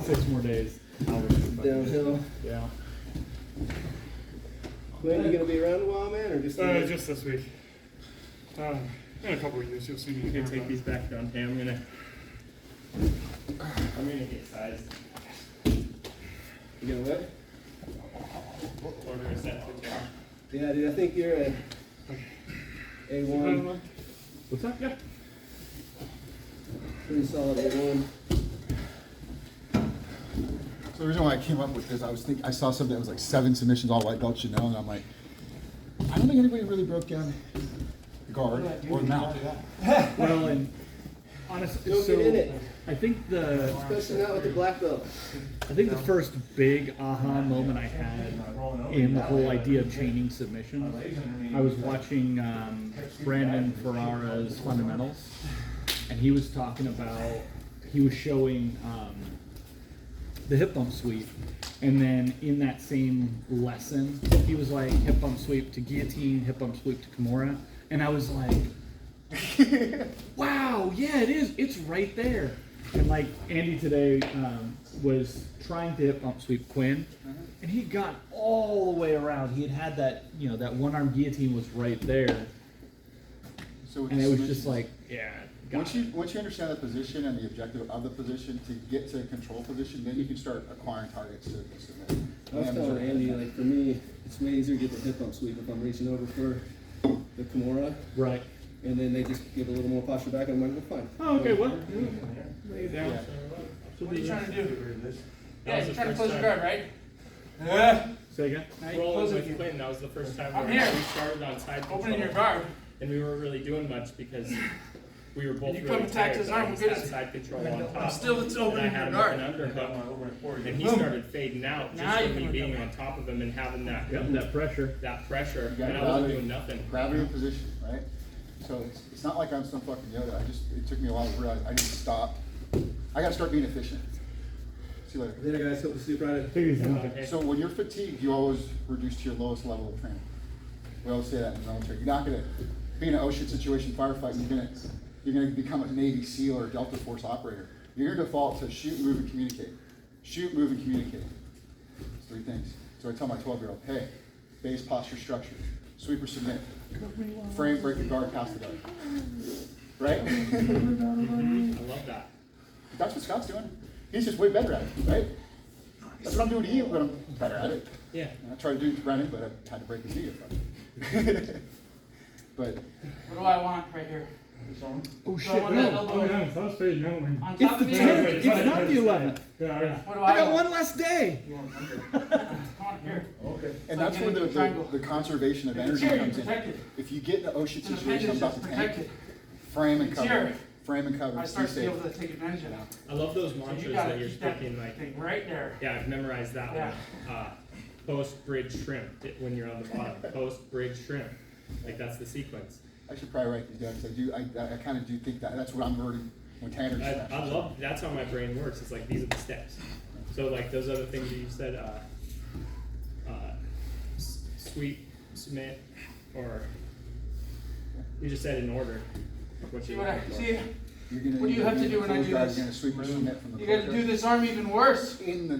6 more days. Downhill. Yeah. When you gonna be around a while, man, or just? Just this week. In a couple of years, you'll see me. I'm gonna take these back down. I'm gonna get sized. You gonna what? Order a set for John. Yeah, dude, I think you're at A1, What's up? Yeah. pretty solid A1. So the reason why I came up with this, I saw something that was like 7 submissions, all white belts, you know, and I'm like, I don't think anybody really broke down the guard or the mount. Well, and honestly, Go so get in it. I think the Especially not with the black belt. first big aha moment I had in the whole idea of chaining submissions, I was watching Brandon Ferrara's fundamentals, and he was talking about, he was showing the hip bump sweep, and then in that same lesson, he was like hip bump sweep to guillotine, hip bump sweep to Kimura, and I was like, wow, yeah, it is. It's right there. And like Andy today was trying to hip bump sweep Quinn, and he got all the way around. He had that, you know, that one arm guillotine was right there, So and it was just like, yeah. Once you understand the position and the objective of the position to get to a control position, then you can start acquiring targets to submit. I was telling Andy, like for me, it's way easier to get the hip bump sweep if I'm reaching over for the Kimura, Right. and then they just give a little more posture back, and I'm like, well, fine. Oh, okay. Well, lay it down. Yeah. What are you trying to do? Yeah, was you're the trying to first close your time. guard, right? Yeah. Say again? Now you can Rolling close it with again. Quinn, that was the first time I'm where here. we started on side control. Opening your guard. And we weren't really doing much because we were both You really come attack tired, his but I arm, just we're had good. side control on top. Still, it's And I opening had your him guard. with an underhook, and he Boom. started fading out Now just you from me can being recover. on top of him and having that Yep, that pressure. pressure, You got and I wasn't gravity- doing nothing. Gravity in position, right? So it's not like I'm some fucking Yoda. It took me a while to realize I need to stop. I gotta start being efficient. See you later. Later, guys. Hope to see you Friday. Take it easy. Okay. So when you're fatigued, you always reduce to your lowest level of training. We always say that in the military. You're not gonna be in an ocean situation firefighting. You're gonna become a Navy SEAL or Delta Force operator. You're gonna default to shoot, move, and communicate. Shoot, move, and communicate. It's 3 things. So I tell my 12-year-old, hey, base, posture, structure, sweep or submit, frame, break the guard, pass the guard. Right? I love that. That's what Scott's doing. He's just way better at it, right? That's what I'm doing to you, but I'm better at it. Yeah. I tried to do it to Brennan, but I had to break his knee. But What do I want right here? Oh So I want that elbow I was fading out when. on It's top the of me. 10th, it's not the 11th. What do I got want? one less day. Come on here. and So that's I'm where getting the triangle. the conservation of If it's energy here, comes you in. protect it. If you get in an ocean It's an situation, I'm appendage, about just to protect tank, it. frame and It's cover. here. Frame and cover. I Be start to be safe. able to take advantage of that. I love those So mantras you gotta that you're keep that speaking, like, thing right there. yeah, I've memorized that Yeah. one. Post, bridge, shrimp, when you're on the bottom. Post, bridge, shrimp. Like, that's the sequence. I should probably write these down because I kind of do think that. That's what I'm learning when Tanner's. I love, that's how my brain works. It's like, these are the steps. So like those other things that you said, sweep, submit, or you just said in order. What See you're what I looking for. see? You're gonna, What do you have to do when I do You're this? gonna sweep or submit from the You gotta closed do guard. this arm even worse. In the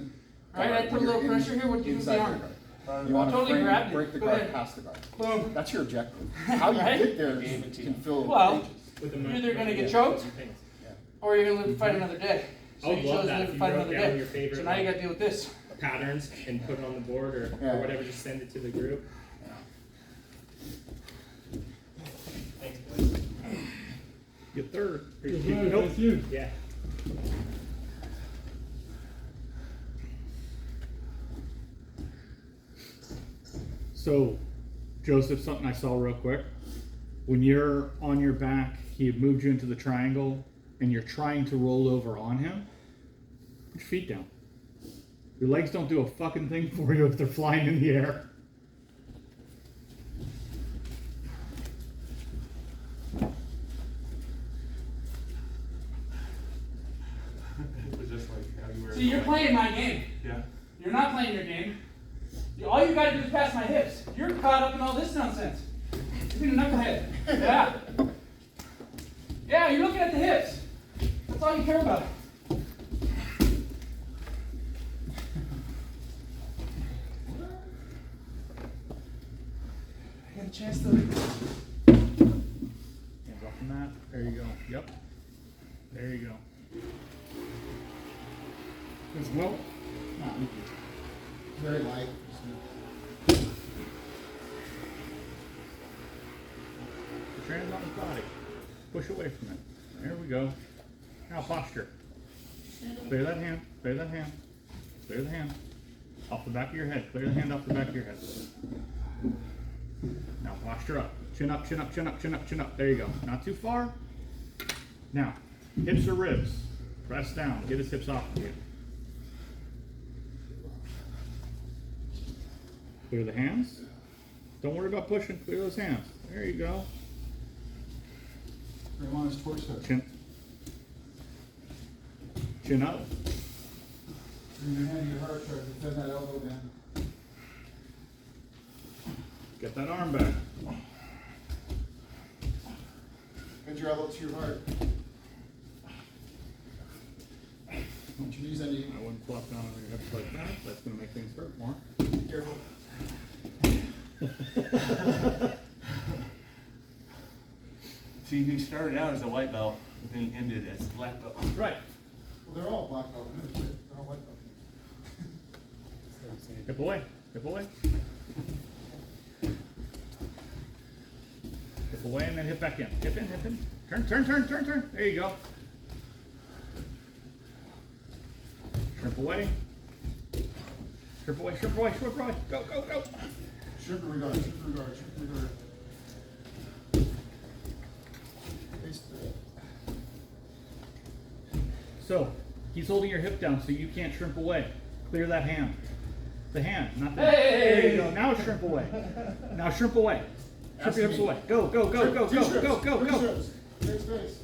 Right, guard, I put a when little you're in- pressure here, what do you do with the inside arm? guard. You want to Totally frame, grabbed it. break the Go guard, ahead. pass the guard. Boom. That's your objective. How you Right? get there can fill Well, pages. With the You're mo- either gonna get yeah, choked, things. or you're gonna live to fight another day. I So would you love chose to that live if to you fight wrote another down day. your favorite, So now you like, gotta deal with this. patterns and put it on the board or Yeah. whatever, just send it to the group. Thanks, boys. Get third. That's you. Yeah. So, Joseph, something I saw real quick. When you're on your back, he had moved you into the triangle, and you're trying to roll over on him. Put your feet down. Your legs don't do a fucking thing for you if they're flying in the air. It was just like how you were. See, you're playing my game. Yeah. You're not playing your game. All you gotta do is pass my hips. You're caught up in all this nonsense. You're being a knucklehead. Yeah. Yeah, you're looking at the hips. That's all you care about. I got a chance to. Hands off the mat. There you go. Yep. There you go. As well. Very light. Put your hands on his body. Push away from it. There we go. Now posture. Clear that hand. Clear that hand. Clear the hand. Off the back of your head. Clear the hand off the back of your head. Now posture up. Chin up, chin up, chin up, chin up, chin up. There you go. Not too far. Now, hips or ribs. Press down. Get his hips off of you. Clear the hands. Don't worry about pushing. Clear those hands. There you go. Bring him on his torso. Chin. Chin up. Bring your hand to your heart, try to bend that elbow down. Get that arm back. Bend your elbow to your heart. Don't you knees on your I wouldn't flop down on your hips like that. That's going to make things hurt more. Careful. See, he started out as a white belt, and then ended as a black belt. Right. Well, they're all black belt. They're all white belt. Hip away. Hip away. Hip away and then hip back in. Hip in, hip in. Turn, turn, turn, turn, turn. There you go. Shrimp away. Shrimp away, shrimp away, shrimp away. Go, go, go. Shrimp regard, shrimp regard, shrimp regard. So, he's holding your hip down so you can't shrimp away. Clear that hand. The hand, not the Hey! There you go. Now shrimp away. Now shrimp away. Shrimp your hips away. Go, go, go, go, go, go, go, go. Next space.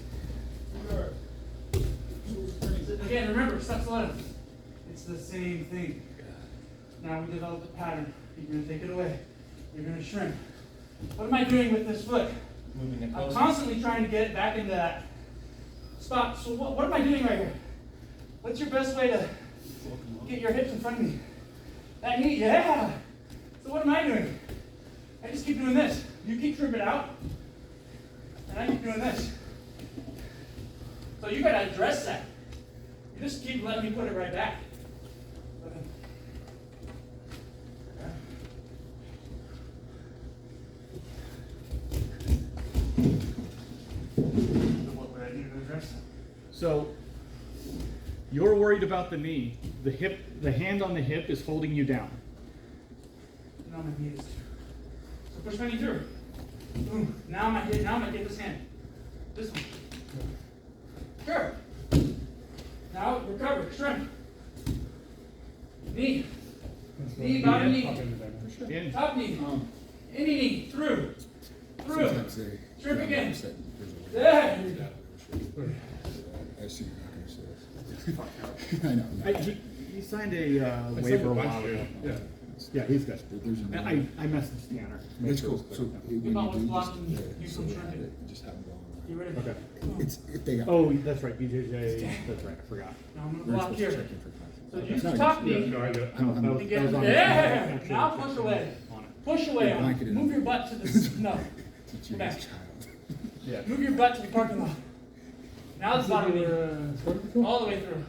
Regard. Again, remember, step 11. It's the same thing. Now we developed a pattern. You're going to take it away. You're going to shrimp. What am I doing with this foot? Moving it I'm closer. constantly trying to get back into that spot. So what am I doing right here? What's your best way to get your hips in front of me? That knee, yeah. So what am I doing? I just keep doing this. You keep shrimping out, and I keep doing this. So you gotta address that. You just keep letting me put it right back. What would I do to address that? So, you're worried about the knee. The hip, the hand on the hip is holding you down. Now my knee is. So push my knee through. Boom. Now my hip. Now I'm gonna get this hand. This one. Sure. Now recover. Shrimp. Knee. Knee. Bottom knee. In. Top knee. Any knee. Through. Through. Shrimp again. There. I see you're not gonna say this. I know. He signed a waiver a while ago. Yeah, he's good. I messaged Tanner. It's cool. So when About what's you do blocking just, you so from you have shrinking? it, just have them go You ready? Okay. on. It's, if they got. Oh, that's right, BJJ, that's right, I forgot. Now I'm gonna We're block supposed here. to check in for contact. So It's use not the top just- knee. No, I got it. I'm- That was Again. on the- Yeah. actually, Now check push it away. on it. Push away on. Blanket it Move up. your butt to the no. Teach Go you back. as a child. Yeah. Move your butt to the parking lot. Now the bottom knee. All the way through.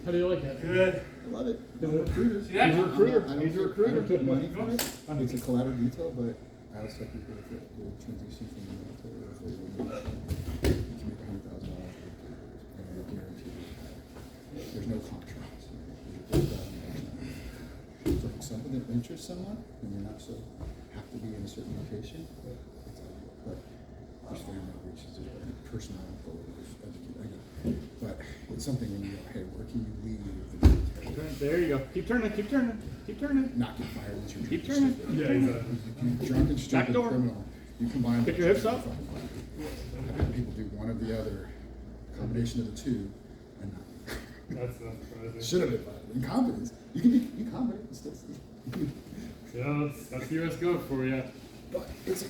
How do you like it? Good. I love it. I'm a recruiter. See that? He's a recruiter. I don't He's a put- recruiter. I don't put money for it. It's a collateral detail, but I always tell people if it will transition from the military or if they will move, you can make $100,000 and you're guaranteed. There's no contract. So if it's something that interests someone, and you're not so have to be in a certain location, it's ideal. But there's family reaches, there's personal goals, educate. I get it. But it's something when you go, hey, where can you leave the military? There you go. Keep turning, keep turning, keep turning. Not get fired once you're drunk. Keep and turning. stupid. Yeah, exactly. You drunk and stupid door. criminal. You combine. Pick those, your hips you're up. fucking fired. I've had people do one or the other, combination of the two, and not. That's crazy. Should have been fired. Incompetence. You can be competent and still. Yeah, that's US Go for you. But it's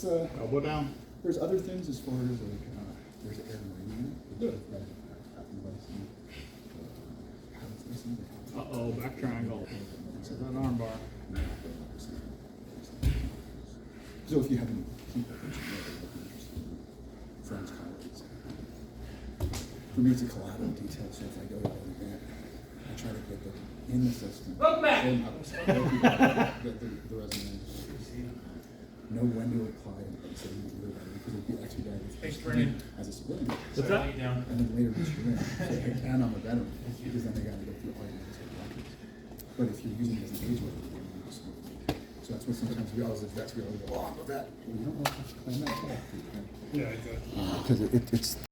Elbow down. there's other things as far as like there's air marine. Uh-oh, back triangle. This is an arm bar. So if you have any people that you know that would be interested, friends, colleagues. For me, it's a collateral detail, so if I go to an event, I try to get them in the system. Welcome back. Show them how to the resume. Know when to apply and say you can do it, because it'd be extra bad if you Thanks, just Brennan. come in as a civilian. What's that? And then later put you in, say, hey, and I'm a veteran, because then they gotta go through all your military records. But if you're using it as an age waiver, then you just. So that's what sometimes we always, as vets, we always go, oh, I'm a vet. Well, you don't know how to claim that. Yeah, exactly. Because it's